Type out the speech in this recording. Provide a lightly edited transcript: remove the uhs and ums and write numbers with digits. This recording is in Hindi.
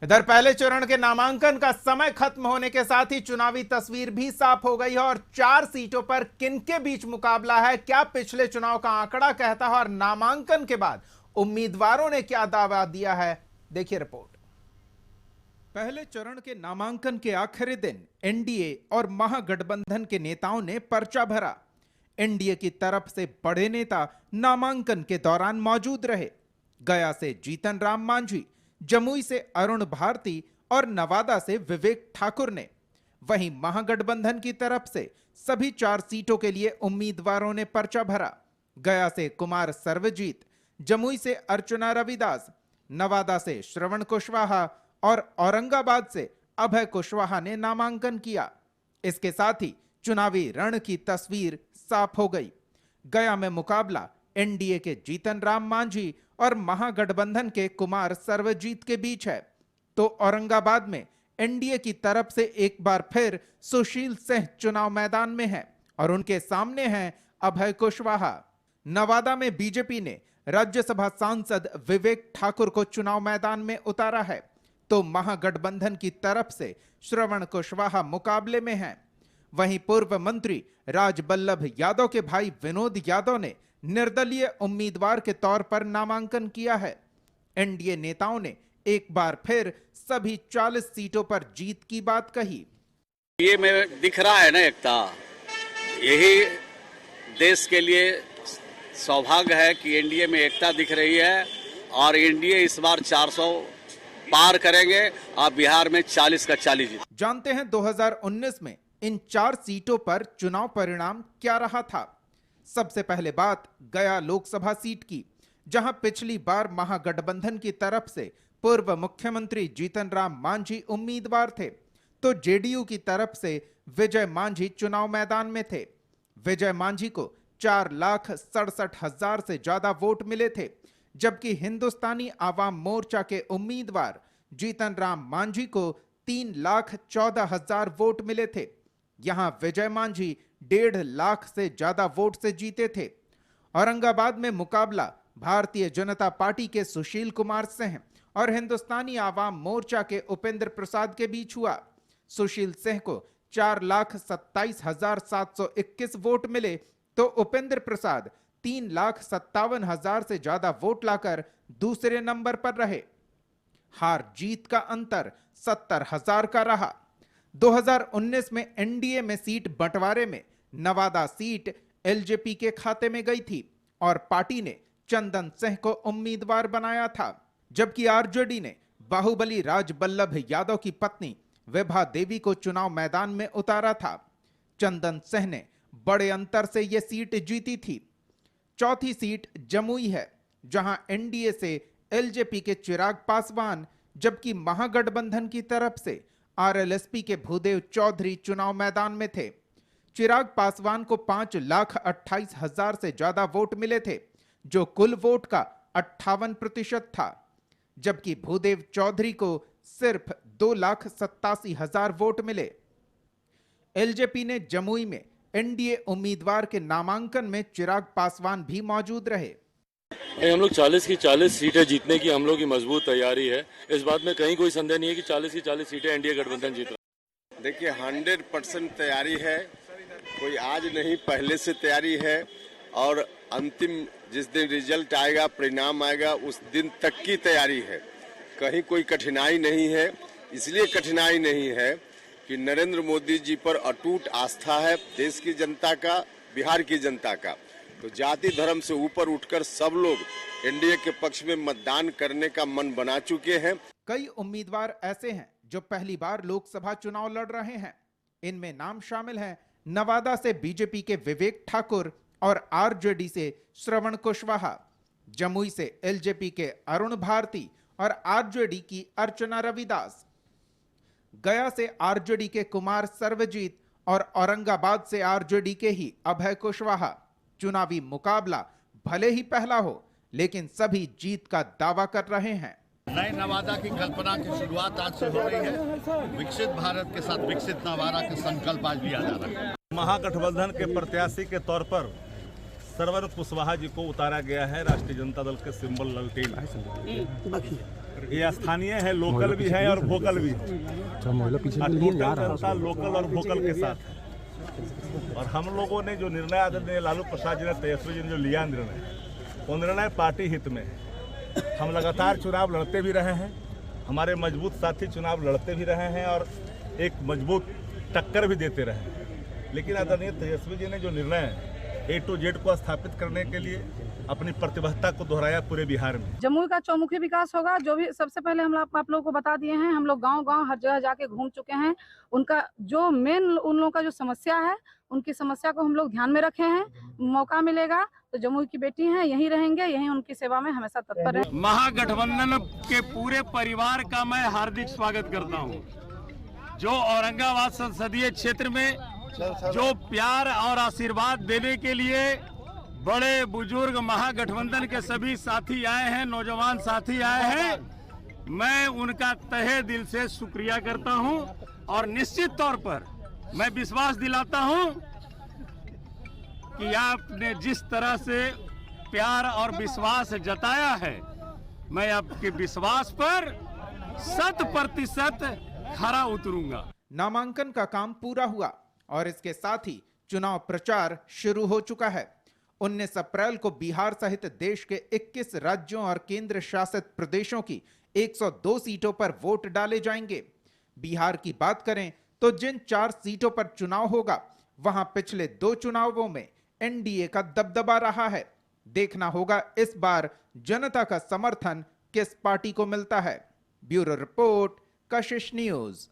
इधर पहले चरण के नामांकन का समय खत्म होने के साथ ही चुनावी तस्वीर भी साफ हो गई है और 4 सीटों पर किनके बीच मुकाबला है, क्या पिछले चुनाव का आंकड़ा कहता है और नामांकन के बाद उम्मीदवारों ने क्या दावा दिया है, देखिए रिपोर्ट। पहले चरण के नामांकन के आखिरी दिन एनडीए और महागठबंधन के नेताओं ने पर्चा भरा। एनडीए की तरफ से बड़े नेता नामांकन के दौरान मौजूद रहे। गया से जीतन राम मांझी, जमुई से अरुण भारती और नवादा से विवेक ठाकुर ने। वहीं महागठबंधन की तरफ से सभी 4 सीटों के लिए उम्मीदवारों ने पर्चा भरा। गया से कुमार सर्वजीत, जमुई से अर्चना रविदास, नवादा से श्रवण कुशवाहा और औरंगाबाद से अभय कुशवाहा ने नामांकन किया। इसके साथ ही चुनावी रण की तस्वीर साफ हो गई। गया में मुकाबला एनडीए के जीतन राम मांझी और महागठबंधन के कुमार सर्वजीत के बीच है, तो औरंगाबाद में एनडीए की तरफ से एक बार फिर सुशील सिंह चुनाव मैदान में है और उनके सामने हैं अभय कुशवाहा। नवादा में बीजेपी ने राज्यसभा सांसद विवेक ठाकुर को चुनाव मैदान में उतारा है, तो महागठबंधन की तरफ से श्रवण कुशवाहा मुकाबले में हैं। वहीं पूर्व मंत्री राजबल्लभ यादव के भाई विनोद यादव ने निर्दलीय उम्मीदवार के तौर पर नामांकन किया है। एनडीए नेताओं ने एक बार फिर सभी 40 सीटों पर जीत की बात कही। ये में दिख रहा है ना एकता, यही देश के लिए सौभाग्य है कि एनडीए में एकता दिख रही है और एनडीए इस बार 400 पार करेंगे और बिहार में 40 का 40 जीत। जानते हैं 2019 में इन 4 सीटों पर चुनाव परिणाम क्या रहा था। सबसे पहले बात गया लोकसभा सीट की, जहां पिछली बार महागठबंधन की तरफ से पूर्व मुख्यमंत्री जीतन राम मांझी उम्मीदवार थे, तो जेडीयू की तरफ से विजय मांझी चुनाव मैदान में थे। विजय मांझी को 4,67,000 से ज्यादा वोट मिले थे, जबकि हिंदुस्तानी आवाम मोर्चा के उम्मीदवार जीतन राम मांझी को 3,14,000 वोट मिले थे। यहां विजय मांझी 1.5 लाख से ज्यादा वोट से जीते थे। औरंगाबाद में मुकाबला भारतीय जनता पार्टी के सुशील कुमार सिंह और हिंदुस्तानी आवाम मोर्चा के उपेंद्र प्रसाद के बीच हुआ। सुशील सिंह को 4,27,721 वोट मिले, तो उपेंद्र प्रसाद 3,57,000 से ज्यादा वोट लाकर दूसरे नंबर पर रहे। हार जीत का अंतर 70,000 का रहा। 2019 में एनडीए में सीट बंटवारे में नवादा सीट एलजेपी के खाते में गई थी और पार्टी ने चंदन सिंह को उम्मीदवार बनाया था, जबकि आरजेडी ने बाहुबली राजबल्लभ यादव की पत्नी विभा देवी को चुनाव मैदान में उतारा था। चंदन सिंह ने बड़े अंतर से यह सीट जीती थी। चौथी सीट जमुई है, जहां एनडीए से एलजेपी के चिराग पासवान, जबकि महागठबंधन की तरफ से आरएलएसपी के भूदेव चौधरी चुनाव मैदान में थे। चिराग पासवान को 5,28,000 से ज्यादा वोट मिले थे, जो कुल वोट का 58% था, जबकि भूदेव चौधरी को सिर्फ 2,87,000 वोट मिले। एलजेपी ने जमुई में एनडीए उम्मीदवार के नामांकन में चिराग पासवान भी मौजूद रहे। हम लोग 40 की 40 सीटें जीतने की हम लोग की मजबूत तैयारी है। इस बात में कहीं कोई संदेह नहीं है कि 40 की 40 सीटें एनडीए गठबंधन जीत रहा है। देखिए 100% तैयारी है, कोई आज नहीं पहले से तैयारी है और अंतिम जिस दिन रिजल्ट आएगा, परिणाम आएगा, उस दिन तक की तैयारी है। कहीं कोई कठिनाई नहीं है। इसलिए कठिनाई नहीं है कि नरेंद्र मोदी जी पर अटूट आस्था है देश की जनता का, बिहार की जनता का। तो जाति धर्म से ऊपर उठकर सब लोग एनडीए के पक्ष में मतदान करने का मन बना चुके हैं। कई उम्मीदवार ऐसे हैं जो पहली बार लोकसभा चुनाव लड़ रहे हैं। इनमें नाम शामिल हैं नवादा से बीजेपी के विवेक ठाकुर और आरजेडी से श्रवण कुशवाहा, जमुई से एलजेपी के अरुण भारती और आरजेडी की अर्चना रविदास, गया से आरजेडी के कुमार सर्वजीत और औरंगाबाद से आरजेडी के ही अभय कुशवाहा। चुनावी मुकाबला भले ही पहला हो, लेकिन सभी जीत का दावा कर रहे हैं। नए नवादा की कल्पना की शुरुआत आज से हो रही है। विकसित भारत के साथ विकसित नवादा का संकल्प आज लिया जा रहा है। महागठबंधन के प्रत्याशी के तौर पर श्रवण कुशवाहा जी को उतारा गया है। राष्ट्रीय जनता दल के सिंबल ललटेन ये स्थानीय है, लोकल भी है और वोकल भी है। टोटल जनता लोकल और वोकल के साथ है। और हम लोगों ने जो निर्णय आदरणीय लालू प्रसाद जी ने, तेजस्वी जी ने जो लिया निर्णय, वो निर्णय पार्टी हित में है। हम लगातार चुनाव लड़ते भी रहे हैं, हमारे मजबूत साथी चुनाव लड़ते भी रहे हैं और एक मजबूत टक्कर भी देते रहे हैं। लेकिन आदरणीय तेजस्वी जी ने जो निर्णय A to Z को स्थापित करने के लिए अपनी प्रतिबद्धता को दोहराया पूरे बिहार में। जमुई का चौमुखी विकास होगा। जो भी सबसे पहले हम आप लोगों को बता दिए हैं, हम लोग गांव-गांव हर जगह जाके घूम चुके हैं। उनका जो मेन उन लोगों का जो समस्या है, उनकी समस्या को हम लोग ध्यान में रखे हैं। मौका मिलेगा तो जमुई की बेटी हैं, यहीं रहेंगे, यहीं उनकी सेवा में हमेशा तत्पर हैं। महागठबंधन के पूरे परिवार का मैं हार्दिक स्वागत करता हूं। जो औरंगाबाद संसदीय क्षेत्र में जो प्यार और आशीर्वाद देने के लिए बड़े बुजुर्ग महागठबंधन के सभी साथी आए हैं, नौजवान साथी आए हैं, मैं उनका तहे दिल से शुक्रिया करता हूं। और निश्चित तौर पर मैं विश्वास दिलाता हूं कि आपने जिस तरह से प्यार और विश्वास जताया है, मैं आपके विश्वास पर 100% खरा उतरूंगा। नामांकन का काम पूरा हुआ और इसके साथ ही चुनाव प्रचार शुरू हो चुका है। 19 अप्रैल को बिहार सहित देश के 21 राज्यों और केंद्र शासित प्रदेशों की 102 सीटों पर वोट डाले जाएंगे। बिहार की बात करें तो जिन 4 सीटों पर चुनाव होगा, वहां पिछले 2 चुनावों में एनडीए का दबदबा रहा है। देखना होगा इस बार जनता का समर्थन किस पार्टी को मिलता है। ब्यूरो रिपोर्ट, कशिश न्यूज।